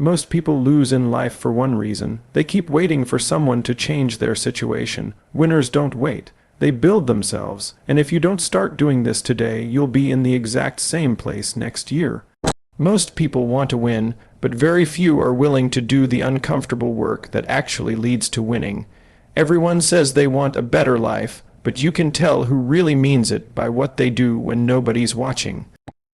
Most people lose in life for one reason. They keep waiting for someone to change their situation. Winners don't wait. They build themselves. And if you don't start doing this today, you'll be in the exact same place next year. Most people want to win, but very few are willing to do the uncomfortable work that actually leads to winning. Everyone says they want a better life, but you can tell who really means it by what they do when nobody's watching.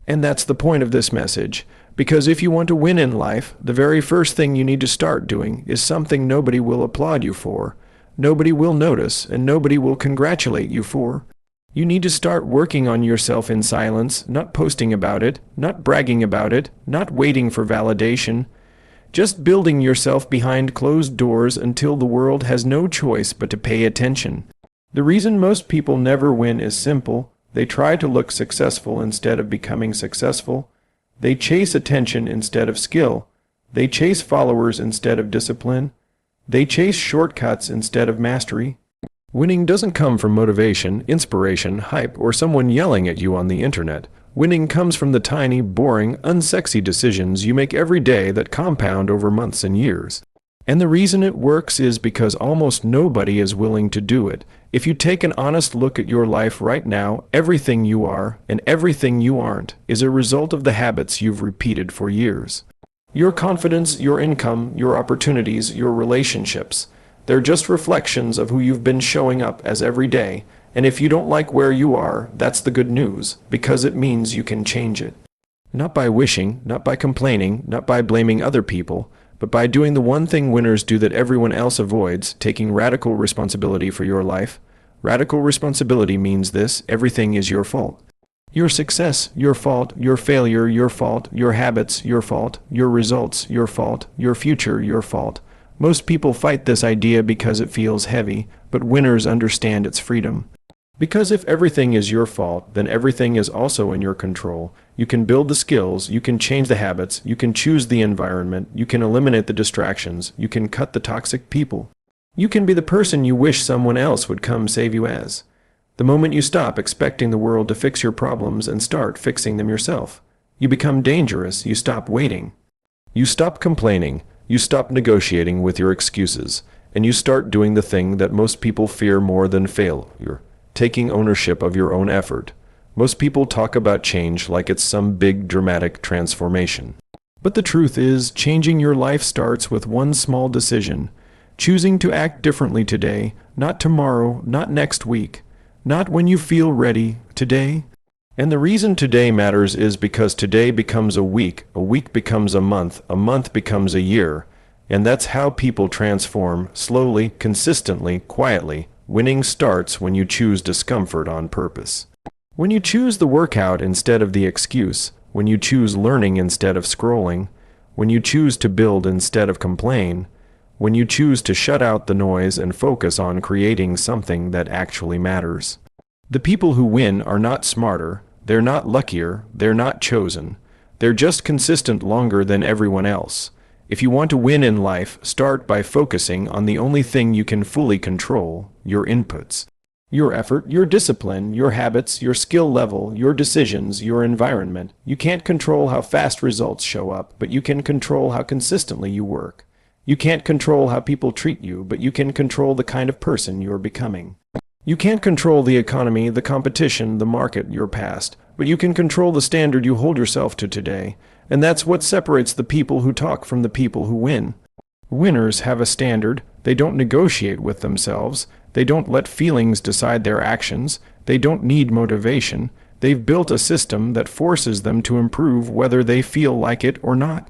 And that's the point of this message. Because if you want to win in life, the very first thing you need to start doing is something nobody will applaud you for, nobody will notice, and nobody will congratulate you for. You need to start working on yourself in silence, not posting about it, not bragging about it, not waiting for validation. Just building yourself behind closed doors until the world has no choice but to pay attention. The reason most people never win is simple. They try to look successful instead of becoming successful. They chase attention instead of skill. They chase followers instead of discipline. They chase shortcuts instead of mastery. Winning doesn't come from motivation, inspiration, hype, or someone yelling at you on the internet. Winning comes from the tiny, boring, unsexy decisions you make every day that compound over months and years. And the reason it works is because almost nobody is willing to do it. If you take an honest look at your life right now, everything you are and everything you aren't is a result of the habits you've repeated for years. Your confidence, your income, your opportunities, your relationships, they're just reflections of who you've been showing up as every day. And if you don't like where you are, that's the good news, because it means you can change it. Not by wishing, not by complaining, not by blaming other people, but by doing the one thing winners do that everyone else avoids, taking radical responsibility for your life. Radical responsibility means this: everything is your fault. Your success, your fault. Your failure, your fault. Your habits, your fault. Your results, your fault. Your future, your fault. Most people fight this idea because it feels heavy, but winners understand its freedom. Because if everything is your fault, then everything is also in your control. You can build the skills, you can change the habits, you can choose the environment, you can eliminate the distractions, you can cut the toxic people. You can be the person you wish someone else would come save you as. The moment you stop expecting the world to fix your problems and start fixing them yourself, you become dangerous, you stop waiting. You stop complaining, you stop negotiating with your excuses, and you start doing the thing that most people fear more than failure. Taking ownership of your own effort. Most people talk about change like it's some big dramatic transformation. But the truth is, changing your life starts with one small decision. Choosing to act differently today, not tomorrow, not next week, not when you feel ready, today. And the reason today matters is because today becomes a week becomes a month becomes a year. And that's how people transform, slowly, consistently, quietly. Winning starts when you choose discomfort on purpose. When you choose the workout instead of the excuse, when you choose learning instead of scrolling, when you choose to build instead of complain, when you choose to shut out the noise and focus on creating something that actually matters. The people who win are not smarter, they're not luckier, they're not chosen. They're just consistent longer than everyone else. If you want to win in life, start by focusing on the only thing you can fully control, your inputs. Your effort, your discipline, your habits, your skill level, your decisions, your environment. You can't control how fast results show up, but you can control how consistently you work. You can't control how people treat you, but you can control the kind of person you're becoming. You can't control the economy, the competition, the market, your past, but you can control the standard you hold yourself to today. And that's what separates the people who talk from the people who win. Winners have a standard. They don't negotiate with themselves. They don't let feelings decide their actions. They don't need motivation. They've built a system that forces them to improve whether they feel like it or not.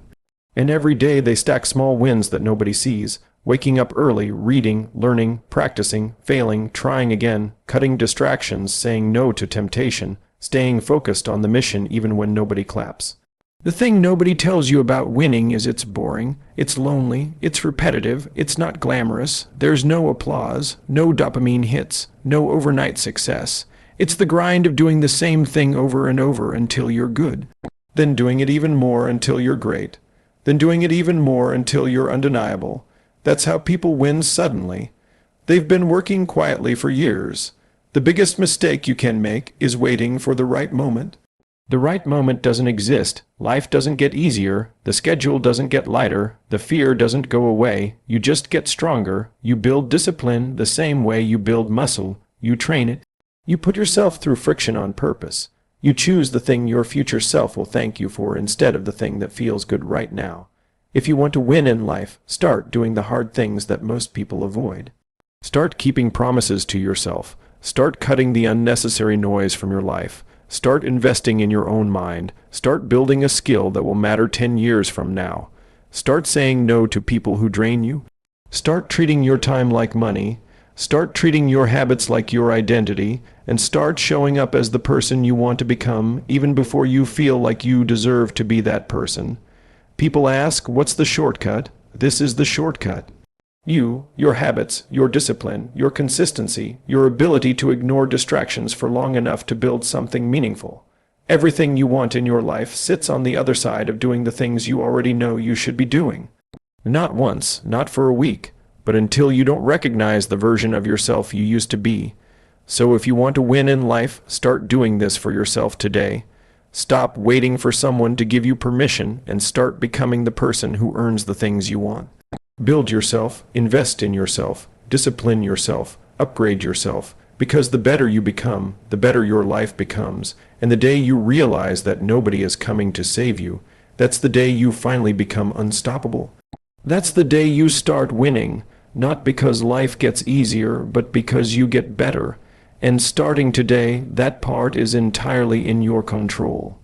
And every day they stack small wins that nobody sees. Waking up early, reading, learning, practicing, failing, trying again, cutting distractions, saying no to temptation, staying focused on the mission even when nobody claps. The thing nobody tells you about winning is it's boring, it's lonely, it's repetitive, it's not glamorous, there's no applause, no dopamine hits, no overnight success. It's the grind of doing the same thing over and over until you're good, then doing it even more until you're great, then doing it even more until you're undeniable. That's how people win suddenly. They've been working quietly for years. The biggest mistake you can make is waiting for the right moment. The right moment doesn't exist, life doesn't get easier, the schedule doesn't get lighter, the fear doesn't go away, you just get stronger, you build discipline the same way you build muscle, you train it. You put yourself through friction on purpose. You choose the thing your future self will thank you for instead of the thing that feels good right now. If you want to win in life, start doing the hard things that most people avoid. Start keeping promises to yourself. Start cutting the unnecessary noise from your life. Start investing in your own mind. Start building a skill that will matter 10 years from now. Start saying no to people who drain you. Start treating your time like money. Start treating your habits like your identity. And start showing up as the person you want to become, even before you feel like you deserve to be that person. People ask, what's the shortcut? This is the shortcut. You, your habits, your discipline, your consistency, your ability to ignore distractions for long enough to build something meaningful. Everything you want in your life sits on the other side of doing the things you already know you should be doing. Not once, not for a week, but until you don't recognize the version of yourself you used to be. So if you want to win in life, start doing this for yourself today. Stop waiting for someone to give you permission and start becoming the person who earns the things you want. Build yourself, invest in yourself, discipline yourself, upgrade yourself, because the better you become, the better your life becomes, and the day you realize that nobody is coming to save you, that's the day you finally become unstoppable. That's the day you start winning, not because life gets easier, but because you get better. And starting today, that part is entirely in your control.